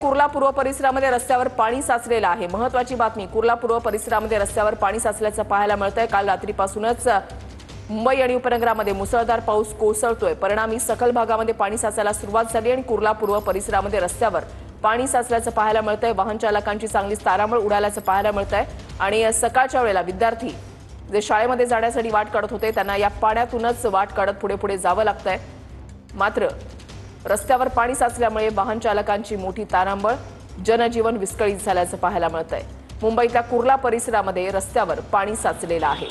कुर्ला पूर्व परिसरामध्ये रस्त्यावर पाणी साचलेलं आहे। महत्त्वाची बातमी, कुर्ला पूर्व परिसरामध्ये रस्त्यावर पाणी साचल्याचं पाहायला मिळतंय। काल रात्रीपासूनच मुंबई आणि उपनगरामध्ये मुसळधार पाऊस कोसळतोय। परिणामी सखल भागामध्ये पाणी साचायला सुरुवात झाली आणि कुर्ला पूर्व परिसरामध्ये रस्त्यावर पाणी साचल्याचं पाहायला मिळतंय। वाहन चालकांची चांगलीच तारांबळ उडाल्याचं पाहायला मिळतंय आणि सकाळच्या वेळेला विद्यार्थी जे शाळेमध्ये जाण्यासाठी वाट काढत होते त्यांना या पाण्यातूनच वाट काढत पुढे जावं लागतंय। मात्र रस्त्यावर पाणी साचल्यामुळे वाहन चालकांची मोठी तारांबळ, जनजीवन विस्कळीत झाल्याचं पाहायला मिळतंय। मुंबईतल्या कुर्ला परिसरामध्ये रस्त्यावर पाणी साचलेलं आहे।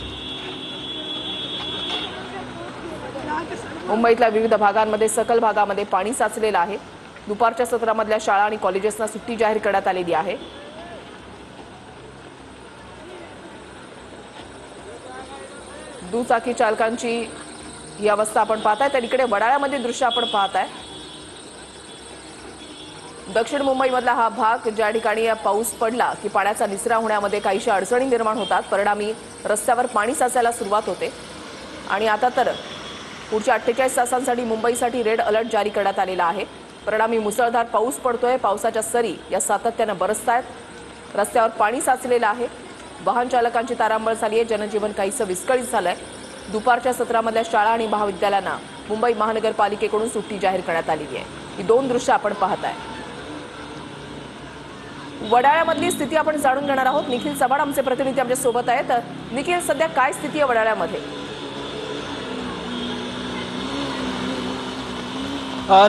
मुंबईतल्या विविध भागांमध्ये सखल भागामध्ये पाणी साचलेलं आहे। दुपारच्या सत्रामधल्या शाळा आणि कॉलेजेसना सुट्टी जाहीर करण्यात आलेली आहे। दुचाकी चालकांची ही अवस्था आपण पाहताय। तर इकडे वडाळ्यामध्ये दृश्य आपण पाहताय। दक्षिण मुंबईमधला हा भाग ज्या ठिकाणी पाऊस पडला की पाण्याचा निचरा होण्यामध्ये काहीशा अडचणी निर्माण होतात। परिणामी रस्त्यावर पाणी साचायला सुरुवात होते आणि आता तर पुढच्या 48 तासांसाठी मुंबईसाठी रेड अलर्ट जारी करण्यात आलेला आहे। परिणामी मुसळधार पाऊस पडतोय। पावसाच्या सरी या सातत्याने बरसतायत। रस्त्यावर पाणी साचलेलं आहे। वाहन चालकांची तारांबळ झाली आहे। जनजीवन काहीसं विस्कळीत झालंय। दुपारच्या सत्रामधल्या शाळा आणि महाविद्यालयांना मुंबई महानगरपालिकेकडून सुट्टी जाहीर करण्यात आलेली आहे। ही दोन दृश्य आपण पाहताय। वडाळ्यामधली स्थिती आपण जाणून घेणार आहोत। निखिल चव्हाण आमचे प्रतिनिधी आमच्या सोबत आहेत। निखिल, सध्या काय स्थिती आहे वडाळ्यामध्ये?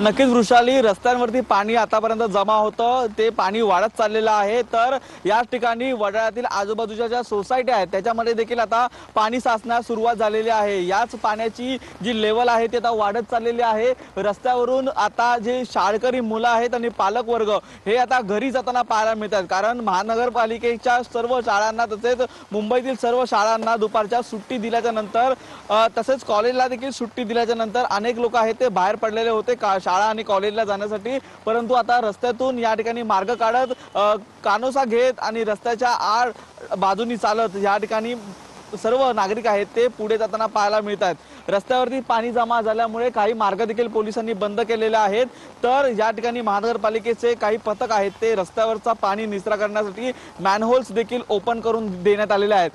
नक्कीच वृषाली, रस्त्यांवरती पाणी आतापर्यंत जमा होतं ते पाणी वाढत चाललेलं आहे। तर याच ठिकाणी वडाळ्यातील आजूबाजूच्या ज्या सोसायटी आहेत त्याच्यामध्ये देखील आता पाणी साचण्यास सुरुवात झालेली आहे। याच पाण्याची जी लेवल आहे ती आता वाढत चाललेली आहे। रस्त्यावरून आता जे शाळकरी मुलं आहेत आणि पालक वर्ग हे आता घरी जाताना पाहायला मिळतात, कारण महानगरपालिकेच्या सर्व शाळांना तसेच मुंबईतील सर्व शाळांना दुपारच्या सुट्टी दिल्याच्या नंतर तसेच कॉलेजला देखील सुट्टी दिल्याच्या नंतर अनेक लोक आहेत ते बाहेर पडलेले होते शाळा आणि कॉलेजला जाण्यासाठी। परंतु आता रस्त्यातून या ठिकाणी मार्ग काढत कानोसा घेत आणि रस्त्याच्या आड बाजूनी चालत या ठिकाणी सर्व नागरिक आहेत ते पुढे जाताना पाहायला मिळतात। रस्त्यावरती पाणी जमा झाल्यामुळे काही मार्ग देखील पोलिसांनी बंद केलेले आहेत। तर या ठिकाणी महानगरपालिकेचे काही पथक आहेत ते रस्त्यावरचा पाणी निचरा करण्यासाठी मॅनहोल्स देखील ओपन करून देण्यात आलेले आहेत।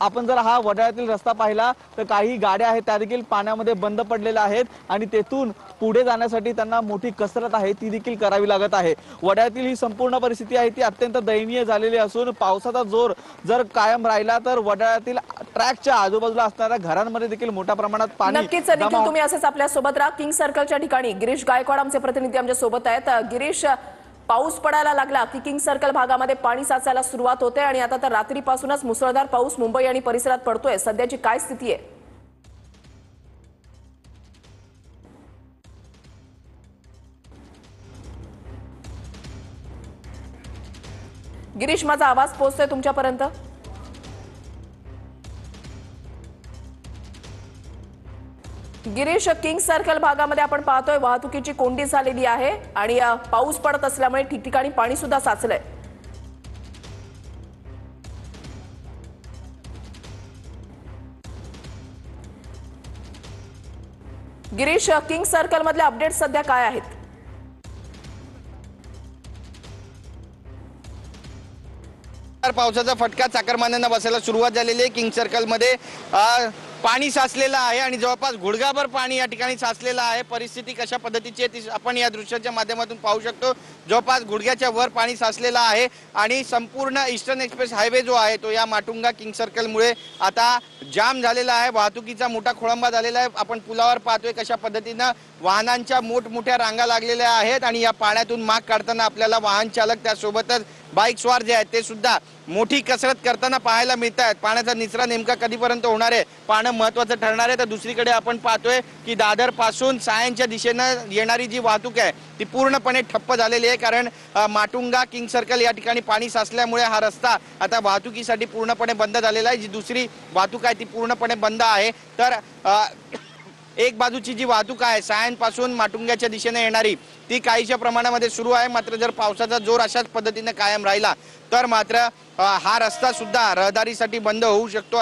आपण जर हा वडाळ्यातील रस्ता पाहिला तर काही गाड्या आहेत त्या देखील पाण्यामध्ये बंद पडलेल्या आहेत आणि तेथून पुढे जाण्यासाठी त्यांना मोठी कसरत आहे ती देखील करावी लागत आहे। वडाळ्यातील ही संपूर्ण परिस्थिती आहे ती अत्यंत दयनीय झालेली असून पावसाचा जोर जर कायम राहिला तर वडाळ्यातील ट्रॅकच्या आजूबाजूला असणाऱ्या घरांमध्ये देखील मोठ्या प्रमाणात पाणी नक्कीच निखिल, तुम्ही असंच आपल्या सोबत राहा। किंग सर्कलच्या ठिकाणी गिरीश गायकवाड आमचे प्रतिनिधी आमच्या सोबत आहेत। गिरीश, पाऊस पडायला लागला की किंग सर्कल भागामध्ये पाणी साचायला सुरुवात होते आणि आता तर रात्रीपासूनच मुसळधार पाऊस मुंबई आणि परिसरात पडतोय। सध्याची काय स्थिती आहे? गिरीश, माझा आवाज पोहोचतोय तुमच्यापर्यंत? गिरीश, किंग सर्कल भागामध्ये आपण पाहतोय वाहतुकीची कोंडी झालेली आहे आणि पाऊस पडत असल्यामुळे ठिकठिकाणी पाणी सुद्धा साचलंय। गिरीश, किंग सर्कल मधले अपडेट सध्या काय आहेत? पावसाचा फटका चाकरमान्यांना बसायला सुरुवात झालेली आहे। किंग सर्कल मध्ये पाणी साचलेलं आहे आणि जवळपास गुडघाभर पाणी या ठिकाणी साचलेलं आहे। परिस्थिती कशा पद्धतीची आहे ती आपण या दृश्याच्या माध्यमातून पाहू शकतो। जवळपास गुडघ्याच्या वर पाणी साचलेलं आहे आणि संपूर्ण ईस्टर्न एक्सप्रेस हायवे जो आहे तो या माटुंगा किंग सर्कलमुळे आता जाम झालेला आहे। वाहतुकीचा मोठा खोळंबा झालेला आहे। आपण पुलावर पाहतोय कशा पद्धतीनं वाहनांच्या मोठमोठ्या रांगा लागलेल्या आहेत आणि या पाण्यातून माग काढताना आपल्याला वाहन चालक त्यासोबतच बाईक स्वार जे आहेत ते सुद्धा मोठी कसरत करताना पाहायला मिळत आहेत। पाण्याचा निचरा नेमका कधीपर्यंत होणार आहे पाहणं महत्त्वाचं ठरणार आहे। तर दुसरीकडे आपण पाहतोय की दादर पासून सायनच्या दिशेनं येणारी जी वाहतूक आहे ती पूर्णपणे ठप्प झालेली आहे, कारण माटुंगा किंग सर्कल या ठिकाणी पाणी साचल्यामुळे हा रस्ता आता वाहतुकीसाठी पूर्णपणे बंद झालेला आहे। जी दुसरी वाहतूक आहे ती पूर्णपणे बंद आहे। तर एक बाजूची जी वाहतूक आहे सायनपासून माटुंग्याच्या दिशेने येणारी ती काहीशा प्रमाणामध्ये सुरू आहे, मात्र जर पावसाचा जोर अशाच पद्धतीने कायम राहिला तर मात्र हा रस्ता सुद्धा रहदारीसाठी बंद होऊ शकतो,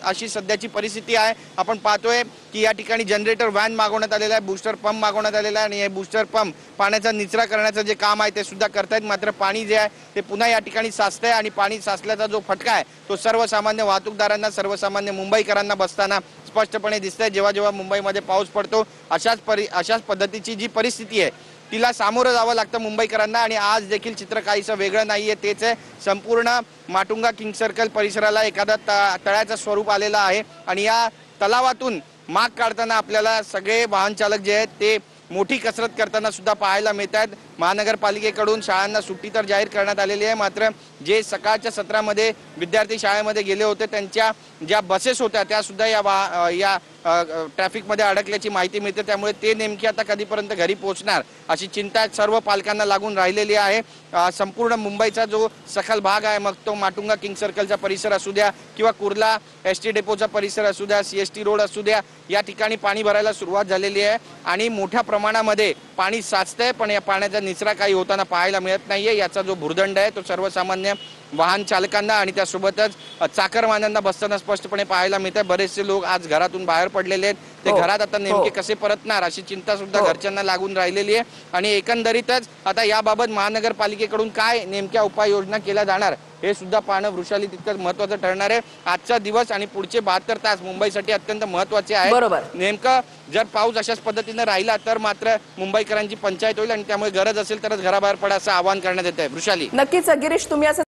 अशी सध्याची परिस्थिती आहे। आपण पाहतोय की या ठिकाणी जनरेटर व्हॅन मागवण्यात आलेला आहे, बूस्टर पंप मागवण्यात आलेला आहे आणि हे बूस्टर पंप पाण्याचा निचरा करण्याचं जे काम आहे ते सुद्धा करतायत, मात्र पाणी जे आहे ते पुन्हा या ठिकाणी साचतंय आणि पाणी साचल्याचा जो फटका आहे तो सर्वसामान्य वाहतूकदारांना, सर्वसामान्य मुंबईकरांना बसताना स्पष्टपणे दिसतंय। जेव्हा जेव्हा मुंबईमध्ये पाऊस पडतो अशाच पद्धतीची जी परिस्थिती आहे तिला सामोरं जावं लागतं मुंबईकरांना आणि आज देखील चित्र काहीसं वेगळं नाहीये, तेच आहे संपूर्ण माटुंगा किंग सर्कल परिसराला एखादा तळ्याचं स्वरूप आलेलं आहे आणि या तलावातून माग काढताना आपल्याला सगळे वाहन चालक जे आहेत ते मोठी कसरत करताना सुद्धा पाहायला मिळत आहेत। महानगरपालिकेकडून शाळांना सुट्टी तर जाहीर करण्यात आलेली आहे, मात्र जे सकाळच्या सत्रामध्ये विद्यार्थी शाळेमध्ये गेले होते त्यांच्या ज्या बसेस होत्या त्या सुद्धा या ट्रॅफिकमध्ये अडकल्याची माहिती मिळते, त्यामुळे ते नेमके आता कधीपर्यंत घरी पोहोचणार अशी चिंता सर्व पालकांना लागून राहिलेली आहे। संपूर्ण मुंबईचा जो सखल भाग आहे, मग तो माटुंगा किंग सर्कलचा परिसर असू द्या किंवा कुर्ला एसटी डेपोचा परिसर असू द्या, सीएसटी रोड असू द्या, या ठिकाणी पाणी भरायला सुरुवात झालेली आहे आणि मोठ्या प्रमाणामध्ये पाणी साचतंय, पण या पाण्याचा निचरा काही होताना पाहायला मिळत नाहीये। याचा जो भुर्दंड आहे तो सर्वसामान्य वाहन चालकांना आणि त्यासोबतच चाकरमान्यांना बसताना स्पष्टपणे पाहायला मिळत आहे। बरेचसे लोक आज घरातून बाहेर पडलेले आहेत, ते घरात आता नेमके कसे परतणार अशी चिंता सुद्धा घरच्यांना लागून राहिलेली आहे आणि एकंदरीतच आता याबाबत महानगरपालिकेकडून काय नेमक्या उपाययोजना केल्या जाणार हे सुद्धा पाहणं वृषाली तितकंच महत्त्वाचं ठरणार आहे। आजचा दिवस आणि पुढचे 72 तास मुंबईसाठी अत्यंत महत्त्वाचे आहेत। नेमकं जर पाऊस अशाच पद्धतीने राहिला तर मात्र मुंबईकरांची पंचायत होईल आणि त्यामुळे गरज असेल तरच घराबाहेर पडा असं आवाहन करण्यात येत आहे। वृषाली, नक्कीच गिरीश, तुम्ही असं